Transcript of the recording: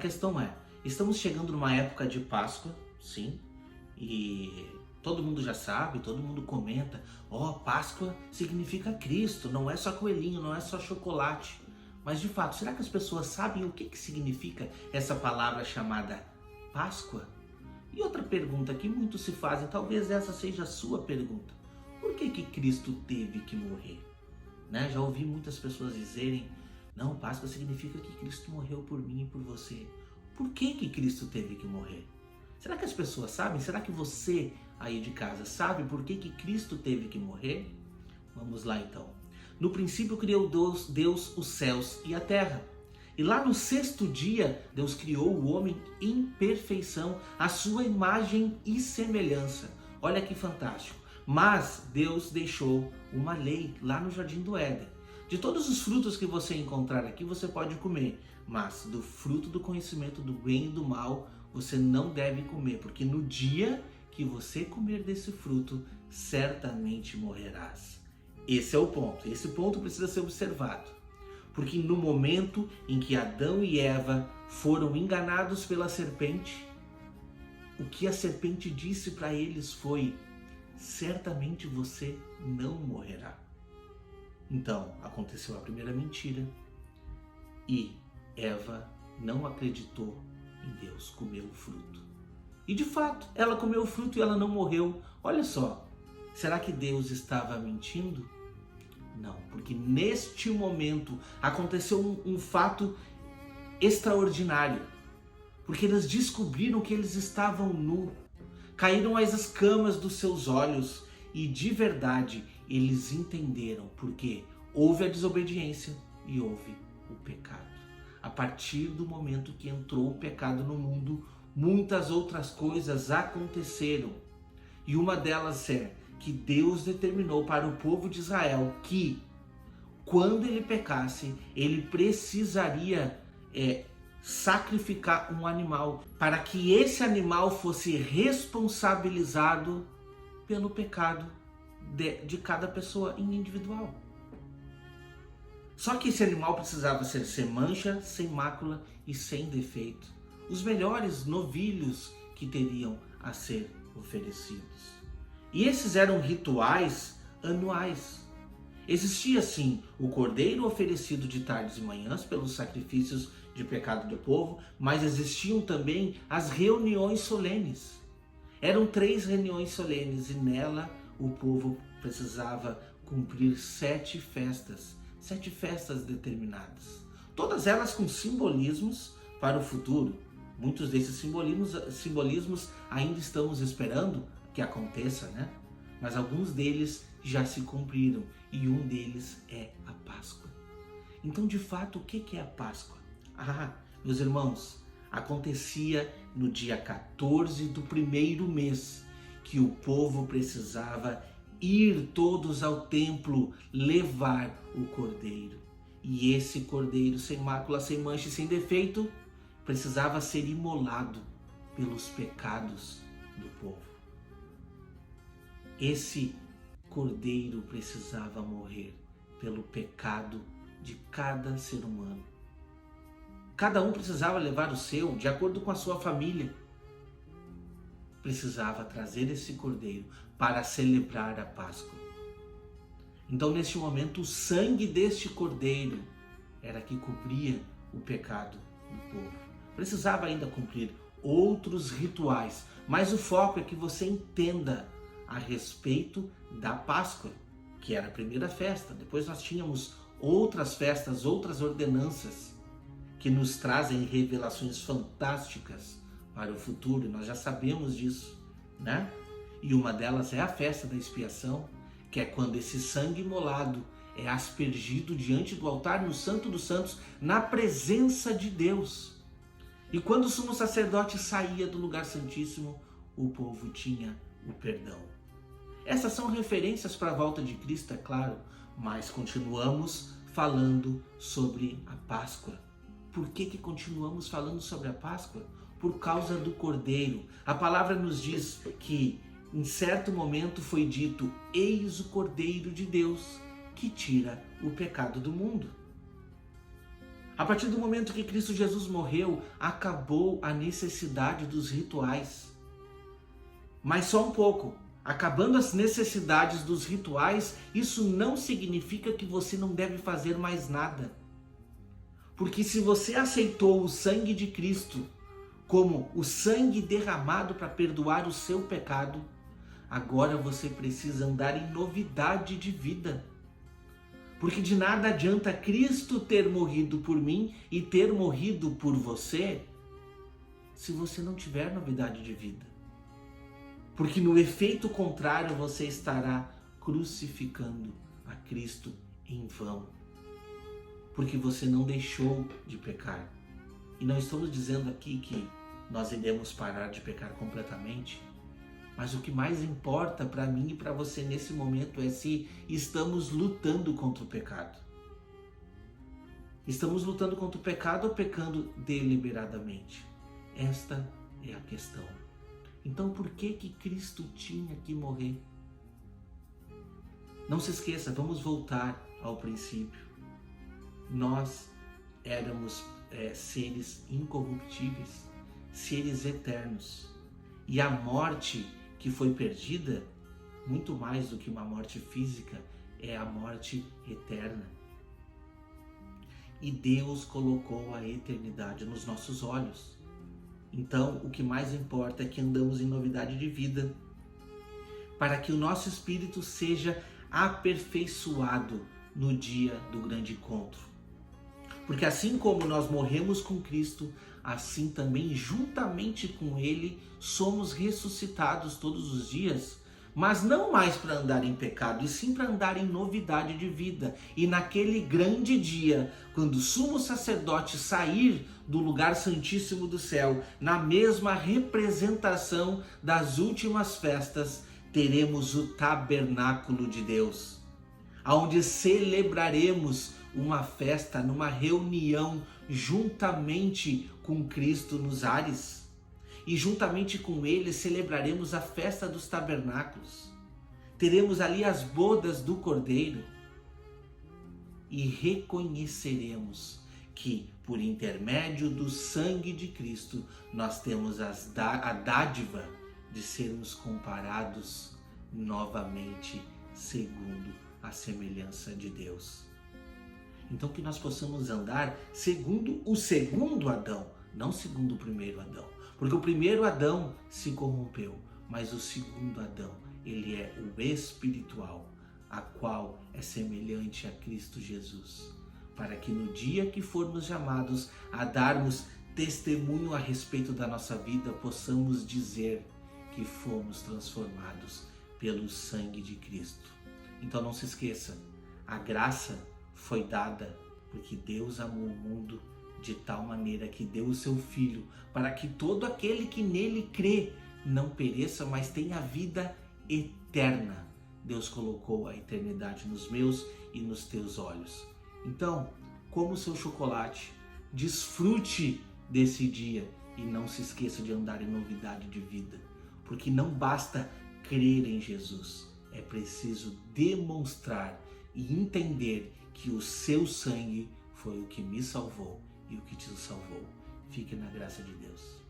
questão é, estamos chegando numa época de Páscoa, sim, e todo mundo já sabe, todo mundo comenta, Páscoa significa Cristo, não é só coelhinho, não é só chocolate. Mas de fato, será que as pessoas sabem o que significa essa palavra chamada Páscoa? E outra pergunta que muitos se fazem, talvez essa seja a sua pergunta, por que Cristo teve que morrer? Né? Já ouvi muitas pessoas dizerem, não, Páscoa significa que Cristo morreu por mim e por você. Por que Cristo teve que morrer? Será que as pessoas sabem? Será que você aí de casa sabe por que Cristo teve que morrer? Vamos lá então. No princípio criou Deus os céus e a terra. E lá no sexto dia, Deus criou o homem em perfeição, a sua imagem e semelhança. Olha que fantástico. Mas Deus deixou uma lei lá no Jardim do Éden. De todos os frutos que você encontrar aqui, você pode comer. Mas do fruto do conhecimento do bem e do mal, você não deve comer. Porque no dia que você comer desse fruto, certamente morrerás. Esse é o ponto. Esse ponto precisa ser observado. Porque no momento em que Adão e Eva foram enganados pela serpente, o que a serpente disse para eles foi: certamente você não morrerá. Então, aconteceu a primeira mentira e Eva não acreditou em Deus, comeu o fruto. E de fato, ela comeu o fruto e ela não morreu. Olha só, será que Deus estava mentindo? Não, porque neste momento aconteceu um fato extraordinário. Porque eles descobriram que eles estavam nus, caíram as escamas dos seus olhos e de verdade eles entenderam porque houve a desobediência e houve o pecado. A partir do momento que entrou o pecado no mundo, muitas outras coisas aconteceram. E uma delas é que Deus determinou para o povo de Israel que, quando ele pecasse, ele precisaria sacrificar um animal, para que esse animal fosse responsabilizado pelo pecado de cada pessoa individual. Só que esse animal precisava ser sem mancha, sem mácula e sem defeito. Os melhores novilhos que teriam a ser oferecidos. E esses eram rituais anuais. Existia sim o cordeiro oferecido de tardes e manhãs pelos sacrifícios de pecado do povo, mas existiam também as reuniões solenes. Eram 3 reuniões solenes e nela o povo precisava cumprir 7 festas determinadas. Todas elas com simbolismos para o futuro. Muitos desses simbolismos ainda estamos esperando que aconteça, né? Mas alguns deles já se cumpriram e um deles é a Páscoa. Então, de fato, o que é a Páscoa? Meus irmãos, acontecia no dia 14 do primeiro mês que o povo precisava ir todos ao templo levar o cordeiro. E esse cordeiro sem mácula, sem mancha e sem defeito precisava ser imolado pelos pecados do povo. Esse cordeiro precisava morrer pelo pecado de cada ser humano. Cada um precisava levar o seu, de acordo com a sua família. Precisava trazer esse cordeiro para celebrar a Páscoa. Então, neste momento, o sangue deste cordeiro era que cobria o pecado do povo. Precisava ainda cumprir outros rituais, mas o foco é que você entenda a respeito da Páscoa, que era a primeira festa. Depois nós tínhamos outras festas, outras ordenanças que nos trazem revelações fantásticas para o futuro, nós já sabemos disso, né? E uma delas é a festa da expiação, que é quando esse sangue imolado é aspergido diante do altar no Santo dos Santos, na presença de Deus. E quando o sumo sacerdote saía do lugar santíssimo, o povo tinha o perdão. Essas são referências para a volta de Cristo, é claro, mas continuamos falando sobre a Páscoa. Por que continuamos falando sobre a Páscoa? Por causa do Cordeiro. A palavra nos diz que em certo momento foi dito: eis o Cordeiro de Deus que tira o pecado do mundo. A partir do momento que Cristo Jesus morreu, acabou a necessidade dos rituais. Mas só um pouco. Acabando as necessidades dos rituais, isso não significa que você não deve fazer mais nada. Porque se você aceitou o sangue de Cristo como o sangue derramado para perdoar o seu pecado, agora você precisa andar em novidade de vida. Porque de nada adianta Cristo ter morrido por mim e ter morrido por você, se você não tiver novidade de vida. Porque no efeito contrário você estará crucificando a Cristo em vão. Porque você não deixou de pecar. E não estamos dizendo aqui que nós iremos parar de pecar completamente. Mas o que mais importa para mim e para você nesse momento é se estamos lutando contra o pecado. Estamos lutando contra o pecado ou pecando deliberadamente? Esta é a questão. Então por que Cristo tinha que morrer? Não se esqueça, vamos voltar ao princípio. Nós éramos seres incorruptíveis, seres eternos. E a morte que foi perdida, muito mais do que uma morte física, é a morte eterna. E Deus colocou a eternidade nos nossos olhos. Então, o que mais importa é que andamos em novidade de vida, para que o nosso espírito seja aperfeiçoado no dia do grande encontro. Porque assim como nós morremos com Cristo, assim também, juntamente com Ele, somos ressuscitados todos os dias, mas não mais para andar em pecado, e sim para andar em novidade de vida. E naquele grande dia, quando o sumo sacerdote sair do lugar santíssimo do céu, na mesma representação das últimas festas, teremos o tabernáculo de Deus, onde celebraremos uma festa, numa reunião juntamente com Cristo nos ares. E juntamente com Ele celebraremos a festa dos tabernáculos. Teremos ali as bodas do Cordeiro. E reconheceremos que por intermédio do sangue de Cristo nós temos a dádiva de sermos comparados novamente segundo a semelhança de Deus. Então que nós possamos andar segundo o segundo Adão, não segundo o primeiro Adão. Porque o primeiro Adão se corrompeu, mas o segundo Adão, ele é o espiritual, a qual é semelhante a Cristo Jesus. Para que no dia que formos chamados a darmos testemunho a respeito da nossa vida, possamos dizer que fomos transformados pelo sangue de Cristo. Então não se esqueça, a graça foi dada porque Deus amou o mundo de tal maneira que deu o seu Filho, para que todo aquele que nele crê não pereça, mas tenha vida eterna. Deus colocou a eternidade nos meus e nos teus olhos. Então, coma o seu chocolate, desfrute desse dia e não se esqueça de andar em novidade de vida, porque não basta crer em Jesus, é preciso demonstrar e entender que o seu sangue foi o que me salvou e o que te salvou. Fique na graça de Deus.